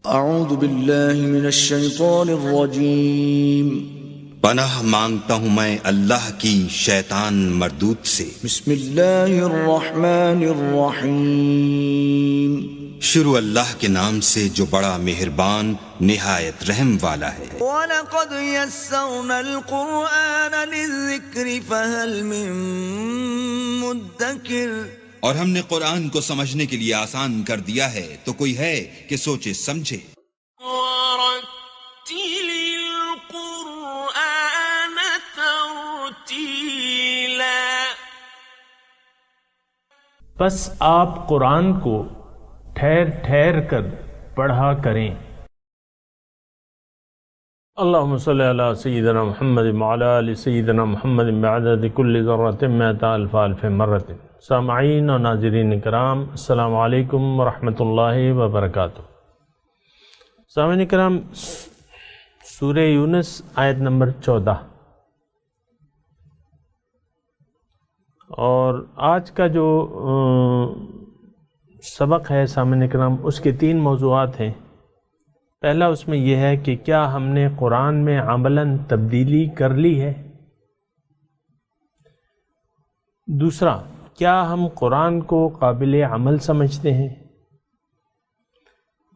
اعوذ باللہ من الشیطان الرجیم پناہ مانگتا ہوں میں اللہ کی شیطان مردود سے۔ بسم اللہ الرحمن الرحیم شروع اللہ کے نام سے جو بڑا مہربان نہایت رحم والا ہے۔ وَلَقَدْ يَسَّرْنَا الْقُرْآنَ لِلذِّكْرِ فَهَلْ مِن مُدَّكِرٍ، اور ہم نے قرآن کو سمجھنے کے لیے آسان کر دیا ہے تو کوئی ہے کہ سوچے سمجھے۔ وَرَتِّلِ الْقُرْآنَ تَرْتِيلًا، بس آپ قرآن کو ٹھہر ٹھہر کر پڑھا کریں۔ اللہم صلی علی سیدنا محمد وعلی آل سیدنا محمد بعدد کل ذرۃ مئۃ الف الف مرۃ۔ سامعین و ناظرین کرام، السلام علیکم ورحمۃ اللہ وبرکاتہ۔ سامعین کرام، سورہ یونس آیت نمبر 14، اور آج کا جو سبق ہے سامعین کرام، اس کے 3 موضوعات ہیں۔ پہلا اس میں یہ ہے کہ کیا ہم نے قرآن میں عملاً تبدیلی کر لی ہے؟ دوسرا، کیا ہم قرآن کو قابل عمل سمجھتے ہیں؟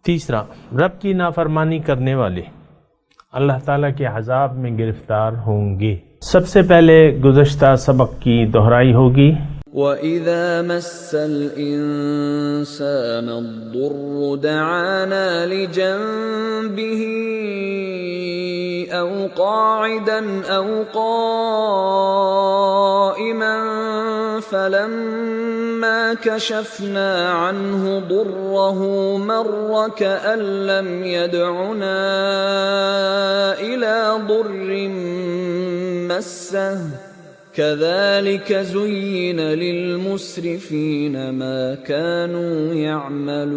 تیسرا، رب کی نافرمانی کرنے والے اللہ تعالیٰ کے عذاب میں گرفتار ہوں گے۔ سب سے پہلے گزشتہ سبق کی دہرائی ہوگی۔ وَإِذَا مَسَّ الْإِنسَانَ الضُّرُّ دَعَانَا لِجَنبِهِ أَوْ قَاعِدًا أَوْ قَائِمًا فَلَمَّا كَشَفْنَا عَنْهُ ضُرَّهُ مَرَّ كَأَن لَّمْ يَدْعُنَا إِلَى ضُرٍّ مَّسَّهُ كَذَلِكَ زُيِّنَ لِلْمُسْرِفِينَ مَا كَانُوا يَعْمَلُونَ۔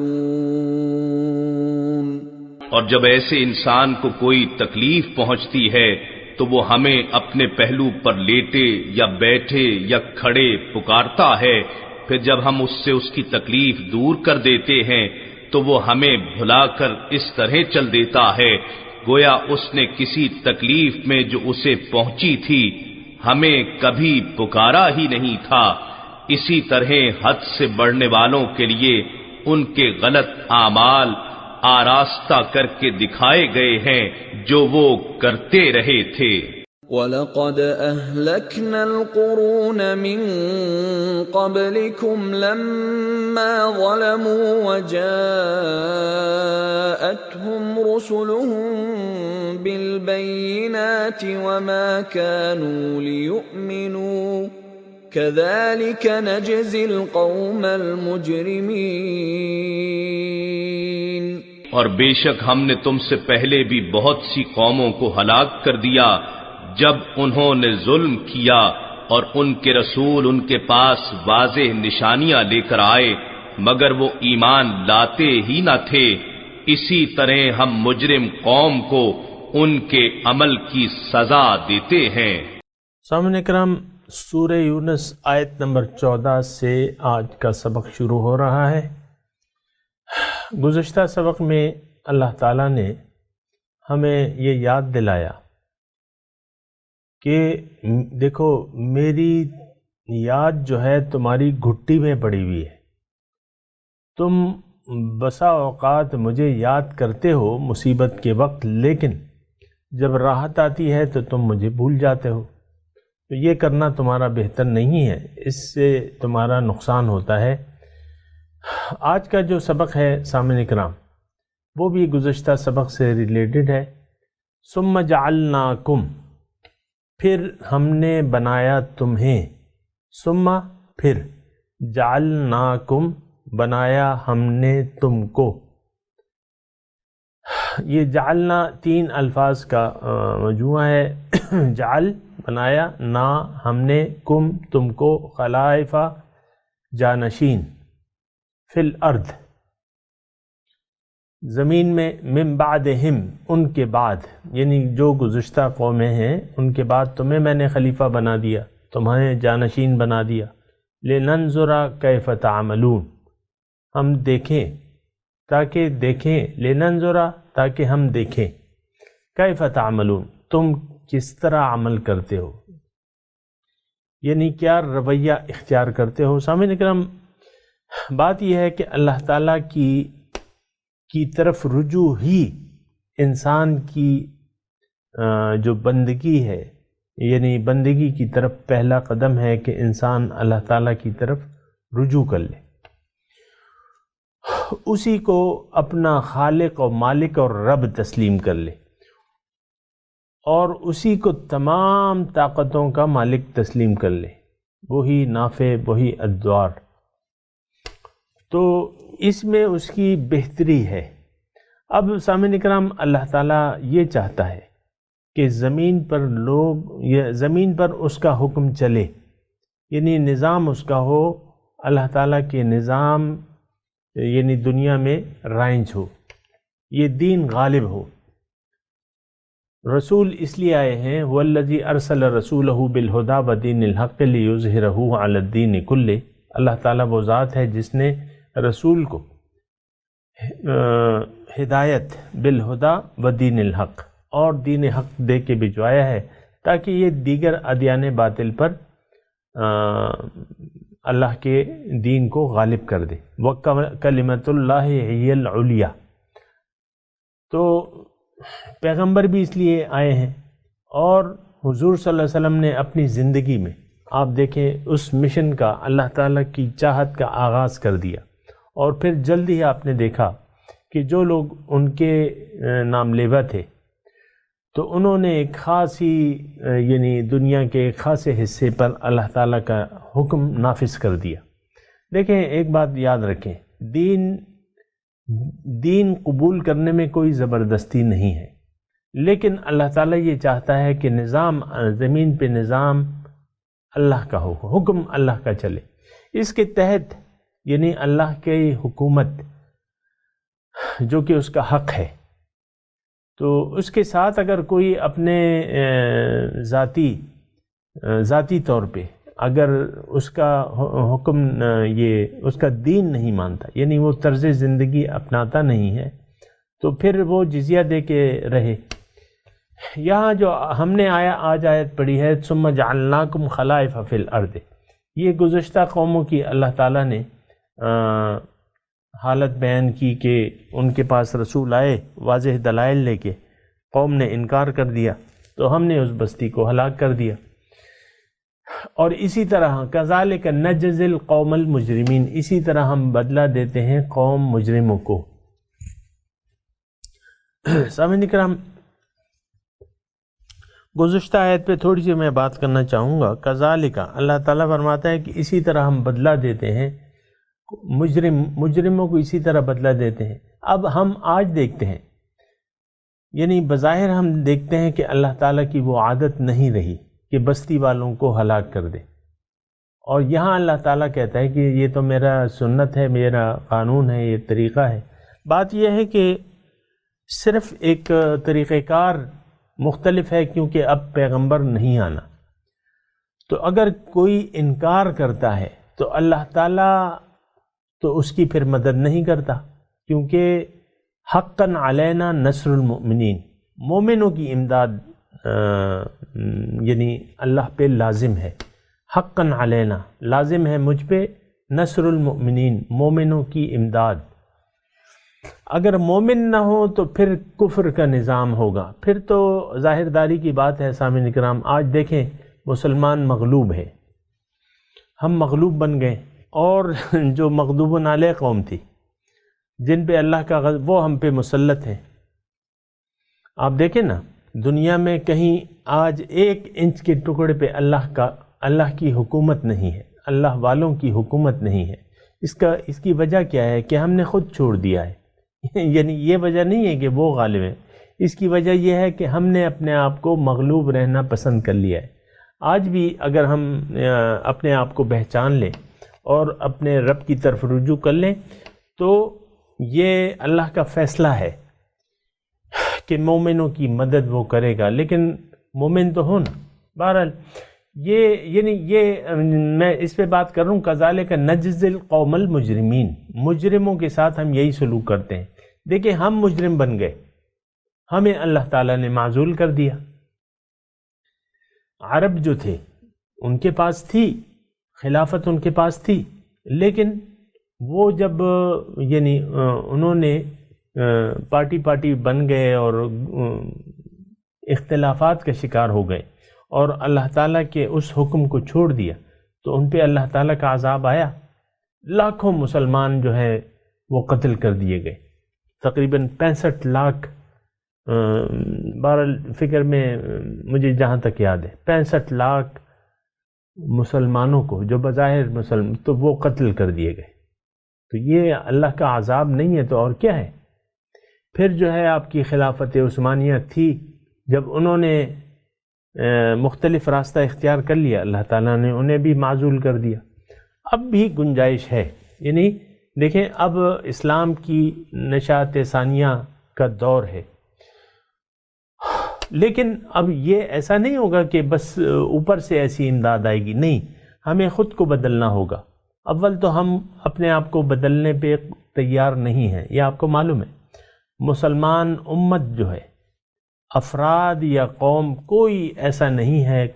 اور جب ایسے انسان کو کوئی تکلیف پہنچتی ہے تو وہ ہمیں اپنے پہلو پر لیٹے یا بیٹھے یا کھڑے پکارتا ہے، پھر جب ہم اس سے اس کی تکلیف دور کر دیتے ہیں تو وہ ہمیں بھلا کر اس طرح چل دیتا ہے گویا اس نے کسی تکلیف میں جو اسے پہنچی تھی ہمیں کبھی پکارا ہی نہیں تھا۔ اسی طرح حد سے بڑھنے والوں کے لیے ان کے غلط اعمال آراستہ کر کے دکھائے گئے ہیں جو وہ کرتے رہے تھے۔ وَلَقَدْ أَهْلَكْنَا الْقُرُونَ مِن قَبْلِكُمْ لَمَّا ظَلَمُوا وَجَاءَتْهُمْ رُسُلُهُم بِالْبَيِّنَاتِ وَمَا كَانُوا لِيُؤْمِنُوا كَذَلِكَ نَجْزِي الْقَوْمَ الْمُجْرِمِينَ۔ اور بے شک ہم نے تم سے پہلے بھی بہت سی قوموں کو ہلاک کر دیا جب انہوں نے ظلم کیا، اور ان کے رسول ان کے پاس واضح نشانیاں لے کر آئے مگر وہ ایمان لاتے ہی نہ تھے۔ اسی طرح ہم مجرم قوم کو ان کے عمل کی سزا دیتے ہیں۔ سامعین کرام، سورہ یونس آیت نمبر 14 سے آج کا سبق شروع ہو رہا ہے۔ گزشتہ سبق میں اللہ تعالیٰ نے ہمیں یہ یاد دلایا کہ دیکھو میری یاد جو ہے تمہاری گھٹی میں پڑی ہوئی ہے، تم بسا اوقات مجھے یاد کرتے ہو مصیبت کے وقت، لیکن جب راحت آتی ہے تو تم مجھے بھول جاتے ہو۔ تو یہ کرنا تمہارا بہتر نہیں ہے، اس سے تمہارا نقصان ہوتا ہے۔ آج کا جو سبق ہے سامعین کرام وہ بھی گزشتہ سبق سے ریلیٹڈ ہے۔ ثم جعلناکم، پھر ہم نے بنایا تمہیں، ثم پھر، جعلناکم بنایا ہم نے تم کو۔ یہ جعلنا 3 الفاظ کا مجموعہ ہے۔ جعل بنایا، نا ہم نے، کم تم کو، خلائف جانشین، فی الارض زمین میں، من بعدہم ان کے بعد، یعنی جو گزشتہ قومیں ہیں ان کے بعد تمہیں میں نے خلیفہ بنا دیا، تمہیں جانشین بنا دیا۔ لننظر کیف تعملون، ہم دیکھیں تاکہ دیکھیں، لننظرا تاکہ ہم دیکھیں، کیف تعملون تم کس طرح عمل کرتے ہو، یعنی کیا رویہ اختیار کرتے ہو۔ سامعین اکرام، بات یہ ہے کہ اللہ تعالیٰ کی طرف رجوع ہی انسان کی جو بندگی ہے، یعنی بندگی کی طرف پہلا قدم ہے کہ انسان اللہ تعالیٰ کی طرف رجوع کر لے، اسی کو اپنا خالق اور مالک اور رب تسلیم کر لے، اور اسی کو تمام طاقتوں کا مالک تسلیم کر لے، وہی نافع وہی الضار۔ تو اس میں اس کی بہتری ہے۔ اب سامعین اکرام، اللہ تعالیٰ یہ چاہتا ہے کہ زمین پر اس کا حکم چلے، یعنی نظام اس کا ہو، اللہ تعالیٰ کے نظام یعنی دنیا میں رائج ہو، یہ دین غالب ہو۔ رسول اس لیے آئے ہیں، والذی ارسل رسولہ بالہدی ودین الحق لیظہرہ علی الدین کلہ۔ اللہ تعالیٰ وہ ذات ہے جس نے رسول کو ہدایت بالہدی ودین الحق اور دین حق دے کے بھجوایا ہے، تاکہ یہ دیگر ادیان باطل پر اللہ کے دین کو غالب کر دے۔ وَكَلِمَةُ اللَّهِ هِيَ الْعُلْيَا۔ تو پیغمبر بھی اس لیے آئے ہیں، اور حضور صلی اللہ علیہ وسلم نے اپنی زندگی میں آپ دیکھیں اس مشن کا، اللہ تعالیٰ کی چاہت کا آغاز کر دیا، اور پھر جلد ہی آپ نے دیکھا کہ جو لوگ ان کے نام لیوا تھے تو انہوں نے ایک خاصی یعنی دنیا کے ایک خاصے حصے پر اللہ تعالیٰ کا حکم نافذ کر دیا۔ دیکھیں، ایک بات یاد رکھیں، دین قبول کرنے میں کوئی زبردستی نہیں ہے، لیکن اللہ تعالیٰ یہ چاہتا ہے کہ نظام زمین پہ نظام اللہ کا ہو، حکم اللہ کا چلے، اس کے تحت یعنی اللہ کی حکومت جو کہ اس کا حق ہے، تو اس کے ساتھ اگر کوئی اپنے ذاتی طور پہ اگر اس کا حکم اس کا دین نہیں مانتا، یعنی وہ طرز زندگی اپناتا نہیں ہے، تو پھر وہ جزیہ دے کے رہے۔ یہاں جو ہم نے آج آیت پڑھی ہے، ثم جعلناکم خلائف فی الارض، یہ گزشتہ قوموں کی اللہ تعالیٰ نے حالت بیان کی کہ ان کے پاس رسول آئے واضح دلائل لے کے، قوم نے انکار کر دیا تو ہم نے اس بستی کو ہلاک کر دیا۔ اور اسی طرح کذالک نجزی القوم المجرمین، اسی طرح ہم بدلہ دیتے ہیں قوم مجرموں کو۔ سامعین اکرام، گزشتہ آیت پہ تھوڑی سی میں بات کرنا چاہوں گا۔ کذالک، اللہ تعالیٰ فرماتا ہے کہ اسی طرح ہم بدلہ دیتے ہیں مجرموں کو، اسی طرح بدلہ دیتے ہیں۔ اب ہم آج دیکھتے ہیں، یعنی بظاہر ہم دیکھتے ہیں کہ اللہ تعالیٰ کی وہ عادت نہیں رہی کہ بستی والوں کو ہلاک کر دے، اور یہاں اللہ تعالیٰ کہتا ہے کہ یہ تو میرا سنت ہے، میرا قانون ہے، یہ طریقہ ہے۔ بات یہ ہے کہ صرف ایک طریقہ کار مختلف ہے، کیونکہ اب پیغمبر نہیں آنا۔ تو اگر کوئی انکار کرتا ہے تو اللہ تعالیٰ تو اس کی پھر مدد نہیں کرتا، کیونکہ حقاً علینا نصر المؤمنین، مومنوں کی امداد یعنی اللہ پہ لازم ہے۔ حقاً علینا، لازم ہے مجھ پہ نصر المؤمنین، مومنوں کی امداد۔ اگر مومن نہ ہو تو پھر کفر کا نظام ہوگا، پھر تو ظاہر داری کی بات ہے۔ سامعین کرام، آج دیکھیں مسلمان مغلوب ہے، ہم مغلوب بن گئے، اور جو مغضوب علیہ قوم تھی جن پہ اللہ کا غضب، وہ ہم پہ مسلط ہیں۔ آپ دیکھیں نا، دنیا میں کہیں آج 1 انچ کے ٹکڑے پہ اللہ کی حکومت نہیں ہے، اللہ والوں کی حکومت نہیں ہے۔ اس کی وجہ کیا ہے کہ ہم نے خود چھوڑ دیا ہے، یعنی یہ وجہ نہیں ہے کہ وہ غالب ہیں، اس کی وجہ یہ ہے کہ ہم نے اپنے آپ کو مغلوب رہنا پسند کر لیا ہے۔ آج بھی اگر ہم اپنے آپ کو پہچان لیں اور اپنے رب کی طرف رجوع کر لیں تو یہ اللہ کا فیصلہ ہے کہ مومنوں کی مدد وہ کرے گا، لیکن مومن تو ہو نا۔ بہرحال یہ میں اس پہ بات کر رہا ہوں، کذالک نجزی القوم المجرمین، مجرموں کے ساتھ ہم یہی سلوک کرتے ہیں۔ دیکھیں ہم مجرم بن گئے، ہمیں اللہ تعالیٰ نے معزول کر دیا۔ عرب جو تھے ان کے پاس تھی خلافت، ان کے پاس تھی، لیکن وہ جب انہوں نے پارٹی بن گئے اور اختلافات کا شکار ہو گئے اور اللہ تعالیٰ کے اس حکم کو چھوڑ دیا، تو ان پہ اللہ تعالیٰ کا عذاب آیا، لاکھوں مسلمان جو ہے وہ قتل کر دیے گئے، تقریباً 65 لاکھ، بہرحال فکر میں مجھے جہاں تک یاد ہے 65 لاکھ مسلمانوں کو جو بظاہر مسلم تو وہ قتل کر دیے گئے۔ تو یہ اللہ کا عذاب نہیں ہے تو اور کیا ہے؟ پھر جو ہے آپ کی خلافت عثمانیہ تھی، جب انہوں نے مختلف راستہ اختیار کر لیا، اللہ تعالیٰ نے انہیں بھی معزول کر دیا۔ اب بھی گنجائش ہے، یعنی دیکھیں اب اسلام کی نشاط ثانیہ کا دور ہے، لیکن اب یہ ایسا نہیں ہوگا کہ بس اوپر سے ایسی امداد آئے گی، نہیں، ہمیں خود کو بدلنا ہوگا۔ اول تو ہم اپنے آپ کو بدلنے پہ تیار نہیں ہیں، یہ آپ کو معلوم ہے۔ مسلمان امت جو ہے، افراد یا قوم، کوئی ایسا نہیں ہے،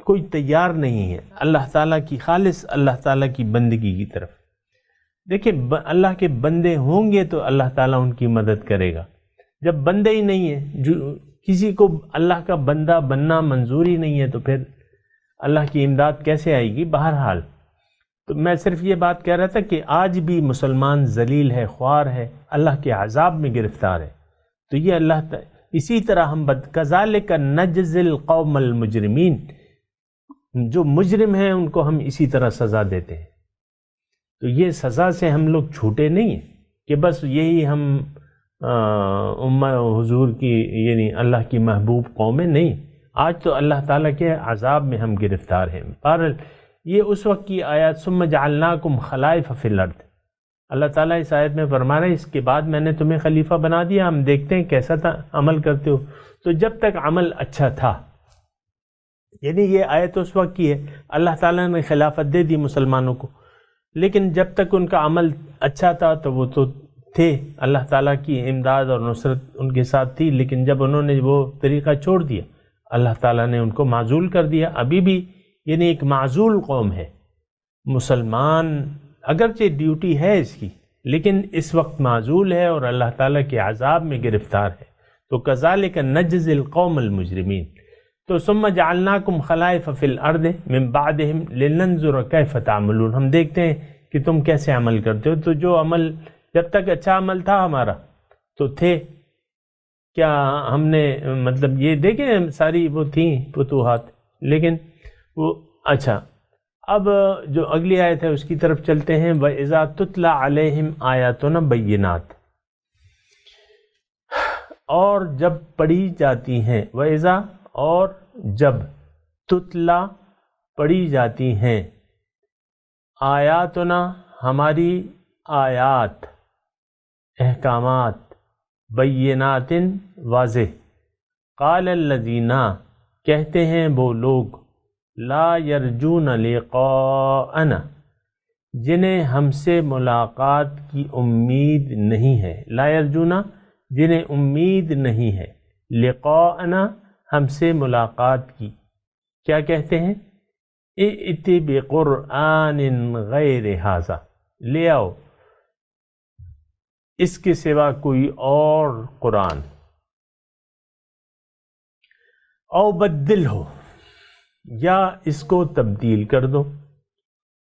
کوئی تیار نہیں ہے اللہ تعالیٰ کی خالص اللہ تعالیٰ کی بندگی کی طرف۔ دیکھیں اللہ کے بندے ہوں گے تو اللہ تعالیٰ ان کی مدد کرے گا۔ جب بندے ہی نہیں ہیں، جو کسی کو اللہ کا بندہ بننا منظور ہی نہیں ہے، تو پھر اللہ کی امداد کیسے آئے گی؟ بہرحال تو میں صرف یہ بات کہہ رہا تھا کہ آج بھی مسلمان ذلیل ہے، خوار ہے، اللہ کے عذاب میں گرفتار ہے۔ تو یہ اللہ اسی طرح ہم کذالک نجزی القوم المجرمین، جو مجرم ہیں ان کو ہم اسی طرح سزا دیتے ہیں۔ تو یہ سزا سے ہم لوگ چھوٹے نہیں ہیں کہ بس یہی ہم امہ حضور کی یعنی اللہ کی محبوب قومیں، نہیں، آج تو اللہ تعالیٰ کے عذاب میں ہم گرفتار ہیں۔ بہرحال یہ اس وقت کی آیات، ثم جعلناکم خلائف فی الارض، اللہ تعالیٰ اس آیت میں فرما رہے ہیں اس کے بعد میں نے تمہیں خلیفہ بنا دیا، ہم دیکھتے ہیں کیسا تھا عمل کرتے ہو۔ تو جب تک عمل اچھا تھا، یعنی یہ آیت اس وقت کی ہے، اللہ تعالیٰ نے خلافت دے دی مسلمانوں کو، لیکن جب تک ان کا عمل اچھا تھا تو وہ تو تھے، اللہ تعالیٰ کی امداد اور نصرت ان کے ساتھ تھی، لیکن جب انہوں نے وہ طریقہ چھوڑ دیا اللہ تعالیٰ نے ان کو معزول کر دیا۔ ابھی بھی یعنی ایک معزول قوم ہے مسلمان، اگرچہ ڈیوٹی ہے اس کی، لیکن اس وقت معزول ہے اور اللہ تعالیٰ کے عذاب میں گرفتار ہے۔ تو کذالک نجزی القوم المجرمین۔ تو ثم جعلناکم خلائف فی الارض من بعدہم لننظر کیف تعملون، ہم دیکھتے ہیں کہ تم کیسے عمل کرتے ہو۔ تو جو عمل جب تک اچھا عمل تھا ہمارا تو تھے، کیا ہم نے مطلب یہ دیکھیں ساری وہ تھیں فتوحات، لیکن وہ اچھا۔ اب جو اگلی آیت ہے اس کی طرف چلتے ہیں۔ وَإِذَا تُتْلَى عَلَيْهِمْ آيَاتُنَا بَيِّنَاتٍ، اور جب پڑھی جاتی ہیں، وَإِذَا اور جب، تتلا پڑھی جاتی ہیں، آیاتنا ہماری آیات، احکامات، بینات واضح، قال الذین کہتے ہیں وہ لوگ، لا یرجون لقاءنا جنہیں ہم سے ملاقات کی امید نہیں ہے، لا یرجونا جنہیں امید نہیں ہے، لقاءنا ہم سے ملاقات کی، کیا کہتے ہیں؟ ائتی بقرآن غیر ھذا، لے آؤ اس کے سوا کوئی اور قرآن، او بدل ہو یا اس کو تبدیل کر دو،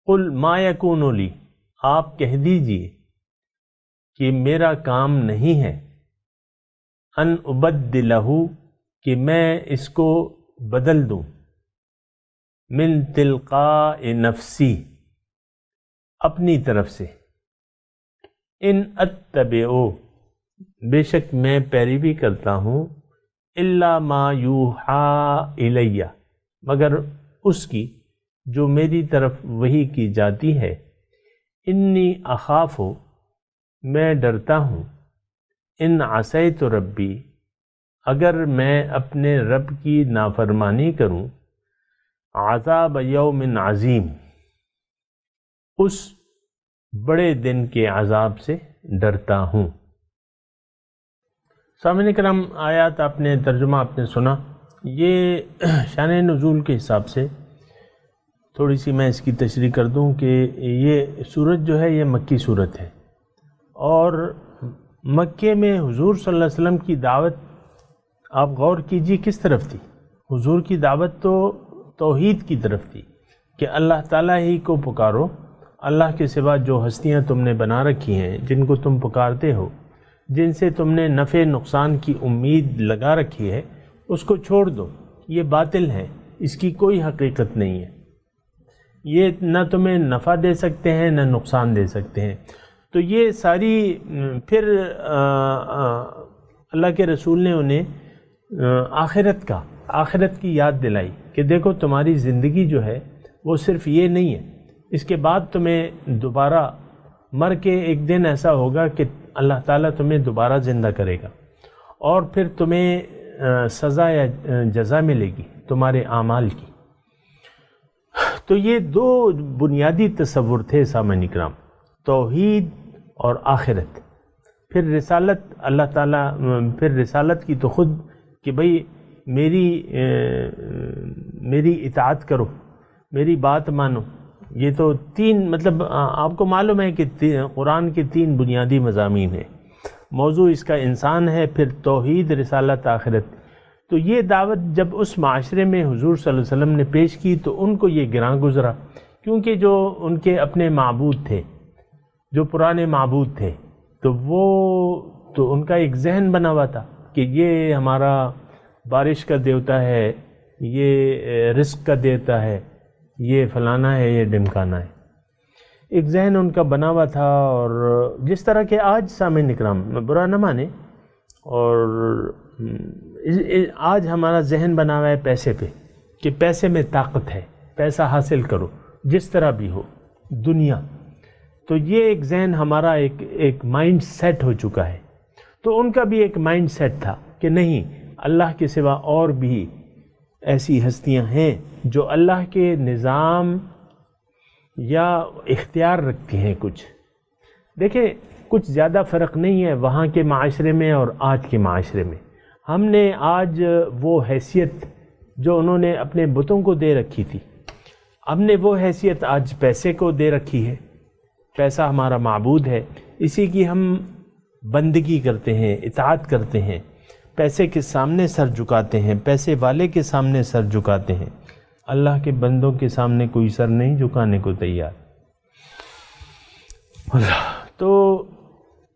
قل ما یکون لی آپ کہہ دیجئے کہ میرا کام نہیں ہے، ان ابدلہ کہ میں اس کو بدل دوں، من تلقاء نفسی اپنی طرف سے، ان اتبعو بے شک میں پیروی کرتا ہوں، الا ما یوحی الیہ مگر اس کی جو میری طرف وحی کی جاتی ہے، انی اخاف میں ڈرتا ہوں، ان عصیت ربی اگر میں اپنے رب کی نافرمانی کروں عذاب یوم عظیم، اس بڑے دن کے عذاب سے ڈرتا ہوں۔ سامعین کرام، آیات آپ نے ترجمہ آپ نے سنا، یہ شان نزول کے حساب سے تھوڑی سی میں اس کی تشریح کر دوں کہ یہ سورت جو ہے یہ مکی سورت ہے، اور مکے میں حضور صلی اللہ علیہ وسلم کی دعوت آپ غور کیجیے کس طرف تھی۔ حضور کی دعوت تو توحید کی طرف تھی کہ اللہ تعالیٰ ہی کو پکارو، اللہ کے سوا جو ہستیاں تم نے بنا رکھی ہیں، جن کو تم پکارتے ہو، جن سے تم نے نفع نقصان کی امید لگا رکھی ہے، اس کو چھوڑ دو، یہ باطل ہے، اس کی کوئی حقیقت نہیں ہے، یہ نہ تمہیں نفع دے سکتے ہیں نہ نقصان دے سکتے ہیں۔ تو یہ ساری پھر اللہ کے رسول نے انہیں آخرت کی یاد دلائی کہ دیکھو تمہاری زندگی جو ہے وہ صرف یہ نہیں ہے، اس کے بعد تمہیں دوبارہ مر کے ایک دن ایسا ہوگا کہ اللہ تعالیٰ تمہیں دوبارہ زندہ کرے گا، اور پھر تمہیں سزا یا جزا ملے گی تمہارے اعمال کی۔ تو یہ دو بنیادی تصور تھے سامعین کرام، توحید اور آخرت۔ پھر رسالت، اللہ تعالیٰ پھر رسالت کی تو خود کہ بھئی میری اطاعت کرو، میری بات مانو۔ یہ تو تین، مطلب آپ کو معلوم ہے کہ قرآن کے تین بنیادی مضامین ہیں، موضوع اس کا انسان ہے، پھر توحید، رسالت، آخرت۔ تو یہ دعوت جب اس معاشرے میں حضور صلی اللہ علیہ وسلم نے پیش کی تو ان کو یہ گراں گزرا، کیونکہ جو ان کے اپنے معبود تھے، جو پرانے معبود تھے، تو ان کا ایک ذہن بنا ہوا تھا کہ یہ ہمارا بارش کا دیوتا ہے، یہ رزق کا دیوتا ہے، یہ فلانا ہے، یہ ڈمکانا ہے، ایک ذہن ان کا بنا ہوا تھا۔ اور جس طرح کہ آج سامعین اکرام، برا نہ مانے، اور آج ہمارا ذہن بنا ہوا ہے پیسے پہ، کہ پیسے میں طاقت ہے، پیسہ حاصل کرو جس طرح بھی ہو، دنیا۔ تو یہ ایک ذہن ہمارا ایک مائنڈ سیٹ ہو چکا ہے۔ تو ان کا بھی ایک مائنڈ سیٹ تھا کہ نہیں، اللہ کے سوا اور بھی ایسی ہستیاں ہیں جو اللہ کے نظام یا اختیار رکھتی ہیں کچھ۔ دیکھیں، کچھ زیادہ فرق نہیں ہے وہاں کے معاشرے میں اور آج کے معاشرے میں۔ ہم نے آج وہ حیثیت جو انہوں نے اپنے بتوں کو دے رکھی تھی، ہم نے وہ حیثیت آج پیسے کو دے رکھی ہے۔ پیسہ ہمارا معبود ہے، اسی کی ہم بندگی کرتے ہیں، اطاعت کرتے ہیں، پیسے کے سامنے سر جھکاتے ہیں، پیسے والے کے سامنے سر جھکاتے ہیں، اللہ کے بندوں کے سامنے کوئی سر نہیں جھکانے کو تیار۔ تو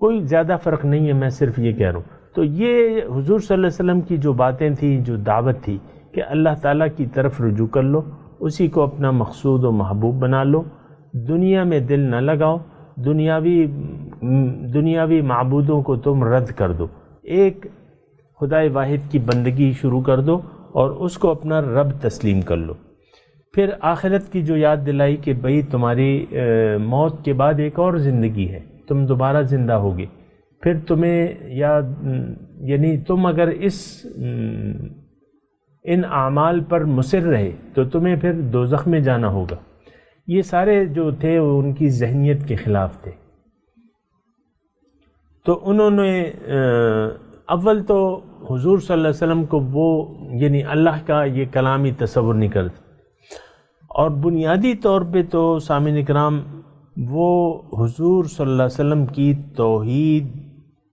کوئی زیادہ فرق نہیں ہے، میں صرف یہ کہہ رہا ہوں۔ تو یہ حضور صلی اللہ علیہ وسلم کی جو باتیں تھیں، جو دعوت تھی کہ اللہ تعالیٰ کی طرف رجوع کر لو، اسی کو اپنا مقصود و محبوب بنا لو، دنیا میں دل نہ لگاؤ، دنیاوی معبودوں کو تم رد کر دو، ایک خدائے واحد کی بندگی شروع کر دو اور اس کو اپنا رب تسلیم کر لو۔ پھر آخرت کی جو یاد دلائی کہ بھئی تمہاری موت کے بعد ایک اور زندگی ہے، تم دوبارہ زندہ ہوگے، پھر تمہیں یعنی تم اگر ان اعمال پر مصر رہے تو تمہیں پھر دوزخ میں جانا ہوگا۔ یہ سارے جو تھے وہ ان کی ذہنیت کے خلاف تھے۔ تو انہوں نے اول تو حضور صلی اللہ علیہ وسلم کو وہ یعنی اللہ کا یہ کلامی تصور نہیں کرتے، اور بنیادی طور پہ تو سامعین اکرام وہ حضور صلی اللہ علیہ وسلم کی توحید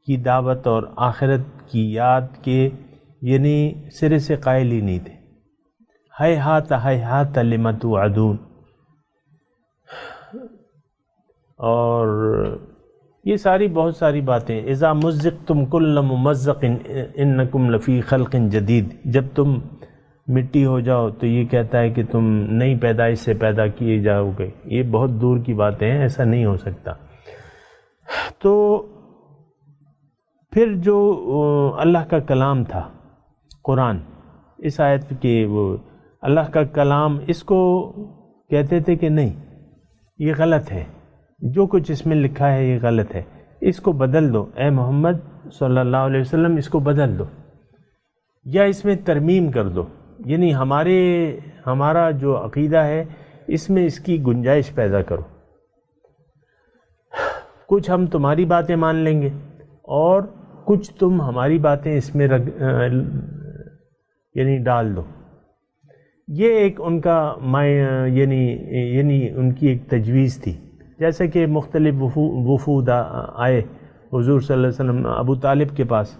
کی دعوت اور آخرت کی یاد کے یعنی سرے سے قائل ہی نہیں تھے۔ ہیہات لما توعدون، اور یہ ساری بہت ساری باتیں، اذا مزقتم کل ممزق انکم لفی خلق جدید، جب تم مٹی ہو جاؤ تو یہ کہتا ہے کہ تم نئی پیدائش سے پیدا کیے جاؤ گے۔ یہ بہت دور کی باتیں ہیں، ایسا نہیں ہو سکتا۔ تو پھر جو اللہ کا کلام تھا قرآن، اس آیت کے وہ اللہ کا کلام، اس کو کہتے تھے کہ نہیں یہ غلط ہے، جو کچھ اس میں لکھا ہے یہ غلط ہے، اس کو بدل دو، اے محمد صلی اللہ علیہ وسلم اس کو بدل دو، یا اس میں ترمیم کر دو، یعنی ہمارا جو عقیدہ ہے اس میں اس کی گنجائش پیدا کرو، کچھ ہم تمہاری باتیں مان لیں گے اور کچھ تم ہماری باتیں اس میں یعنی ڈال دو۔ یہ ایک ان کا یعنی ان کی ایک تجویز تھی۔ جیسے کہ مختلف وفود آئے حضور صلی اللہ علیہ وسلم ابو طالب کے پاس،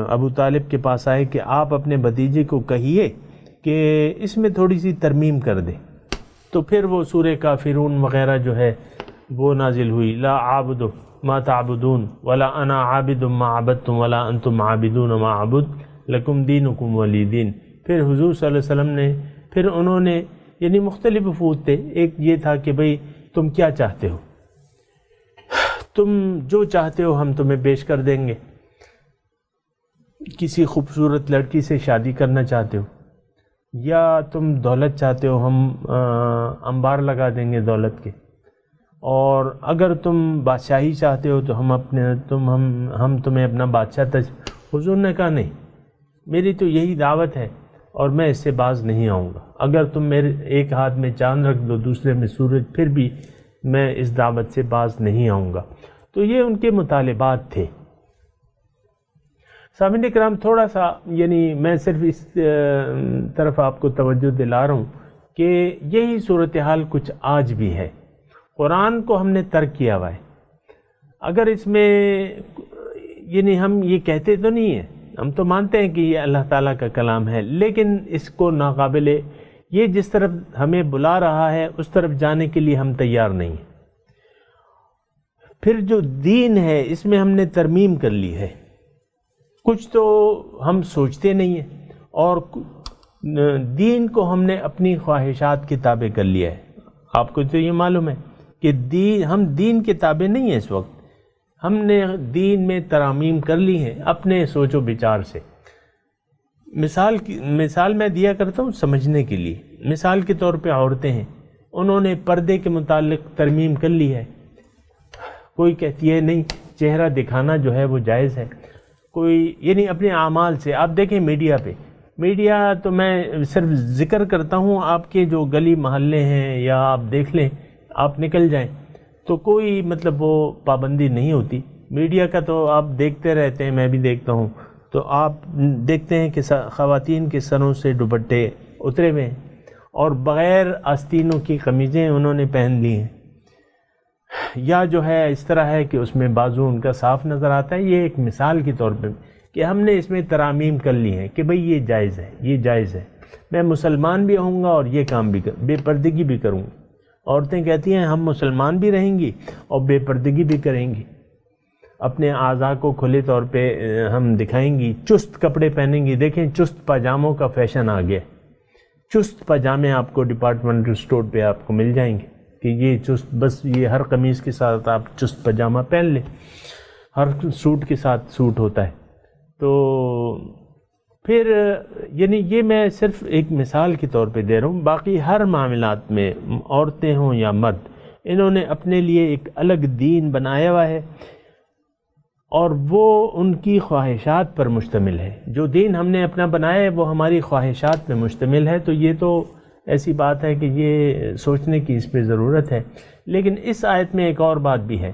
ابو طالب کے پاس آئے کہ آپ اپنے بھتیجے کو کہیے کہ اس میں تھوڑی سی ترمیم کر دے، تو پھر وہ سورہ کافرون وغیرہ جو ہے وہ نازل ہوئی، لا عابد ما تعبدون ولا انا عابد ما عبدتم ولا انتم عابدون ما اعبد لکم دینکم ولی دین۔ پھر حضور صلی اللہ علیہ وسلم نے پھر انہوں نے یعنی مختلف وفود تھے، ایک یہ تھا کہ بھئی تم کیا چاہتے ہو، تم جو چاہتے ہو ہم تمہیں پیش کر دیں گے، کسی خوبصورت لڑکی سے شادی کرنا چاہتے ہو یا تم دولت چاہتے ہو ہم انبار لگا دیں گے دولت کے، اور اگر تم بادشاہی چاہتے ہو تو ہم تمہیں اپنا بادشاہ حضور نے کہا نہیں، میری تو یہی دعوت ہے اور میں اس سے باز نہیں آؤں گا، اگر تم میرے ایک ہاتھ میں چاند رکھ دو دوسرے میں سورج، پھر بھی میں اس دعوت سے باز نہیں آؤں گا۔ تو یہ ان کے مطالبات تھے۔ سامعین کرام، تھوڑا سا یعنی میں صرف اس طرف آپ کو توجہ دلا رہا ہوں کہ یہی صورتحال کچھ آج بھی ہے۔ قرآن کو ہم نے ترک کیا ہوا ہے۔ اگر اس میں یعنی ہم یہ کہتے تو نہیں ہیں، ہم تو مانتے ہیں کہ یہ اللہ تعالیٰ کا کلام ہے، لیکن اس کو ناقابل، یہ جس طرف ہمیں بلا رہا ہے اس طرف جانے کے لیے ہم تیار نہیں ہیں۔ پھر جو دین ہے اس میں ہم نے ترمیم کر لی ہے، کچھ تو ہم سوچتے نہیں ہیں، اور دین کو ہم نے اپنی خواہشات کے تابع کر لیا ہے۔ آپ کو تو یہ معلوم ہے کہ ہم دین کے تابع نہیں ہیں، اس وقت ہم نے دین میں ترامیم کر لی ہیں اپنے سوچ و بچار سے۔ مثال میں دیا کرتا ہوں سمجھنے کے لیے۔ مثال کے طور پہ عورتیں ہیں، انہوں نے پردے کے متعلق ترمیم کر لی ہے، کوئی کہتی ہے نہیں چہرہ دکھانا جو ہے وہ جائز ہے، کوئی یعنی اپنے اعمال سے۔ آپ دیکھیں میڈیا تو میں صرف ذکر کرتا ہوں، آپ کے جو گلی محلے ہیں یا آپ دیکھ لیں، آپ نکل جائیں تو کوئی مطلب وہ پابندی نہیں ہوتی میڈیا کا، تو آپ دیکھتے رہتے ہیں، میں بھی دیکھتا ہوں، تو آپ دیکھتے ہیں کہ خواتین کے سروں سے دوپٹے اترے ہوئے ہیں اور بغیر آستینوں کی قمیضیں انہوں نے پہن لی ہیں، یا جو ہے اس طرح ہے کہ اس میں بازو ان کا صاف نظر آتا ہے۔ یہ ایک مثال کے طور پہ کہ ہم نے اس میں ترامیم کر لی ہیں کہ بھئی یہ جائز ہے، یہ جائز ہے، میں مسلمان بھی ہوں گا اور یہ کام بھی بے پردگی بھی کروں گا۔ عورتیں کہتی ہیں ہم مسلمان بھی رہیں گی اور بے پردگی بھی کریں گی، اپنے اعضاء کو کھلے طور پہ ہم دکھائیں گی، چست کپڑے پہنیں گی۔ دیکھیں چست پاجاموں کا فیشن آ گیا، چست پاجامے آپ کو ڈپارٹمنٹل اسٹور پہ آپ کو مل جائیں گے کہ یہ چست، بس یہ ہر قمیض کے ساتھ آپ چست پاجامہ پہن لیں، ہر سوٹ کے ساتھ سوٹ ہوتا ہے۔ تو پھر یعنی یہ میں صرف ایک مثال کے طور پہ دے رہا ہوں، باقی ہر معاملات میں عورتیں ہوں یا مرد، انہوں نے اپنے لیے ایک الگ دین بنایا ہوا ہے اور وہ ان کی خواہشات پر مشتمل ہے۔ جو دین ہم نے اپنا بنایا ہے وہ ہماری خواہشات پہ مشتمل ہے، تو یہ تو ایسی بات ہے کہ یہ سوچنے کی اس پہ ضرورت ہے۔ لیکن اس آیت میں ایک اور بات بھی ہے،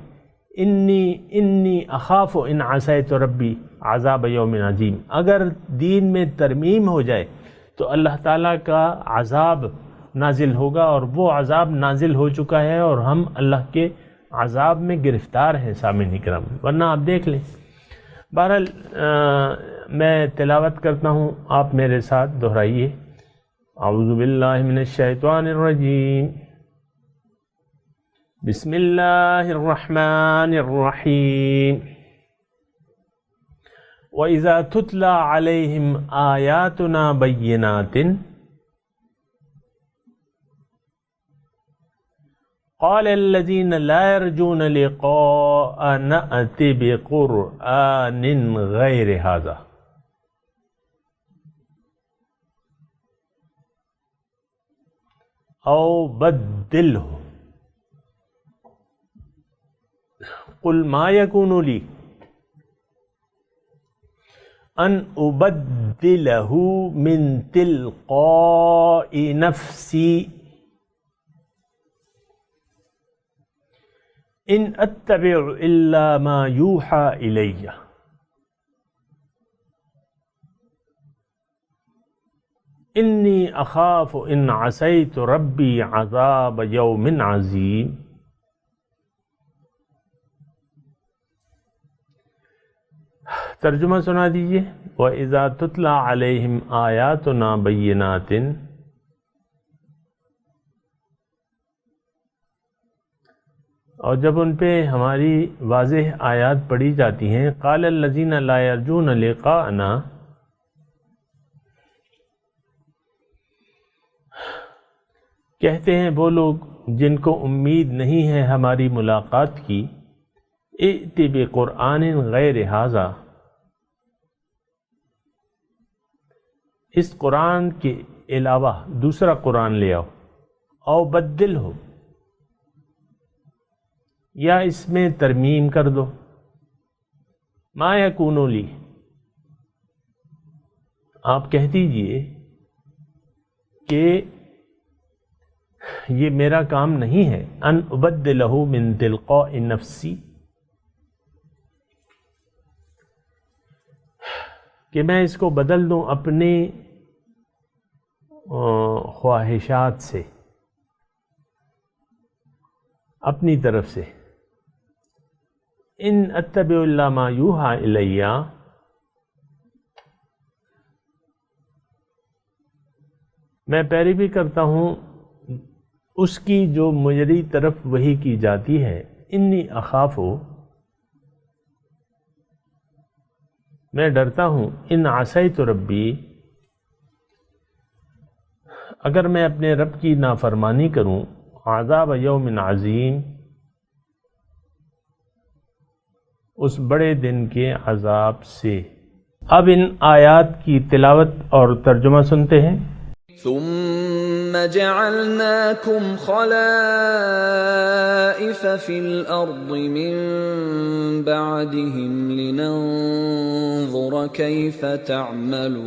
انی اخاف ان عصیت ربی عذاب یوم عظیم۔ اگر دین میں ترمیم ہو جائے تو اللہ تعالیٰ کا عذاب نازل ہوگا، اور وہ عذاب نازل ہو چکا ہے اور ہم اللہ کے عذاب میں گرفتار ہیں سامعین کرام، ورنہ آپ دیکھ لیں۔ بہرحال میں تلاوت کرتا ہوں، آپ میرے ساتھ دہرائیے۔ اعوذ باللہ من الشیطان الرجیم، بسم اللہ الرحمن الرحیم۔ وَإِذَا تُتْلَى عَلَيْهِمْ آيَاتُنَا بَيِّنَاتٍ قَالَ الَّذِينَ لَا يَرْجُونَ لِقَاءَنَا ائْتِ بِقُرْآنٍ غَيْرِ هَذَا أَوْ بَدِّلْهُ قُلْ مَا يَكُونُ لِي ان ابدلہ من تلقاء نفسی ان اتبع الا ما یوحى الی انی اخاف ان عصیت ربی عذاب یوم عظیم. ترجمہ سنا دیجیے. وَإِذَا تُتْلَى عَلَيْهِمْ آيَاتُنَا بَيِّنَاتٍ، اور جب ان پہ ہماری واضح آیات پڑھی جاتی ہیں، قَالَ الَّذِينَ لَا يَرْجُونَ لِقَاءَنَا، کہتے ہیں وہ لوگ جن کو امید نہیں ہے ہماری ملاقات کی، ائت بقرآن غیر ھذا، اس قرآن کے علاوہ دوسرا قرآن لے آؤ، او بدل ہو، یا اس میں ترمیم کر دو. ما یکون لی، آپ کہہ دیجئے کہ یہ میرا کام نہیں ہے، ان ابدلہ من تلقاء نفسی، کہ میں اس کو بدل دوں اپنی خواہشات سے، اپنی طرف سے. ان اتبع الا ما یوحى الی، میں پیروی کرتا ہوں اس کی جو میری طرف وحی کی جاتی ہے. انی اخاف، میں ڈرتا ہوں، ان عصیت ربی، اگر میں اپنے رب کی نافرمانی کروں، عذاب یوم عظیم، اس بڑے دن کے عذاب سے. اب ان آیات کی تلاوت اور ترجمہ سنتے ہیں. ثم جعلناكم خلائف في الأرض من بعدهم لننظر كيف تعملون.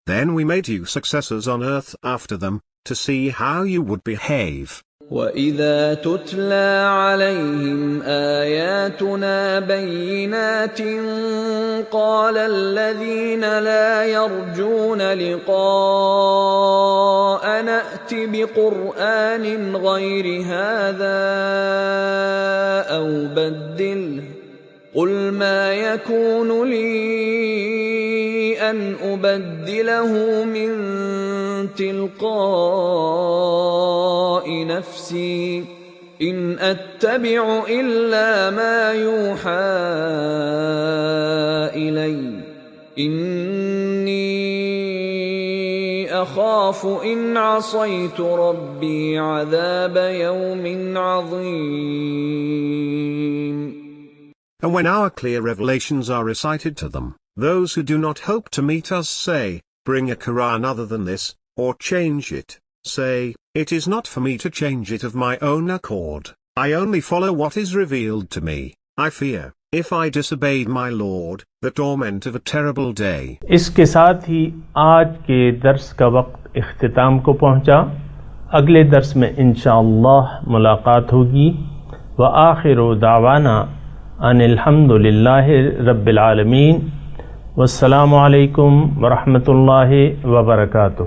Then we made you successors on earth after them, to see how you would behave. وَإِذَا تُتْلَى عَلَيْهِمْ آيَاتُنَا بَيِّنَاتٍ قَالَ الَّذِينَ لَا يَرْجُونَ لِقَاءَنَا ائْتِ بِقُرْآنٍ غَيْرِ هَذَا أَوْ بَدِّلْهُ قُلْ مَا يَكُونُ لِي أَنْ أُبَدِّلَهُ مِنْ تلقاء نفسی ان اتبع الا ما یوحى الی انی اخاف ان عصیت ربی عذاب یوم عظیم. And when our clear revelations are recited to them, those who do not hope to meet us say, bring a Quran other than this, or change it. Say, it is not for me to change it of my own accord. I only follow what is revealed to me. I fear, if I disobeyed my Lord, the torment of a terrible day. اس کے ساتھ ہی آج کے درس کا وقت اختتام کو پہنچا. اگلے درس میں انشاءاللہ ملاقات ہوگی. وآخر دعوانا ان الحمد للہ رب العالمین. والسلام علیکم ورحمۃ اللہ وبرکاتہ.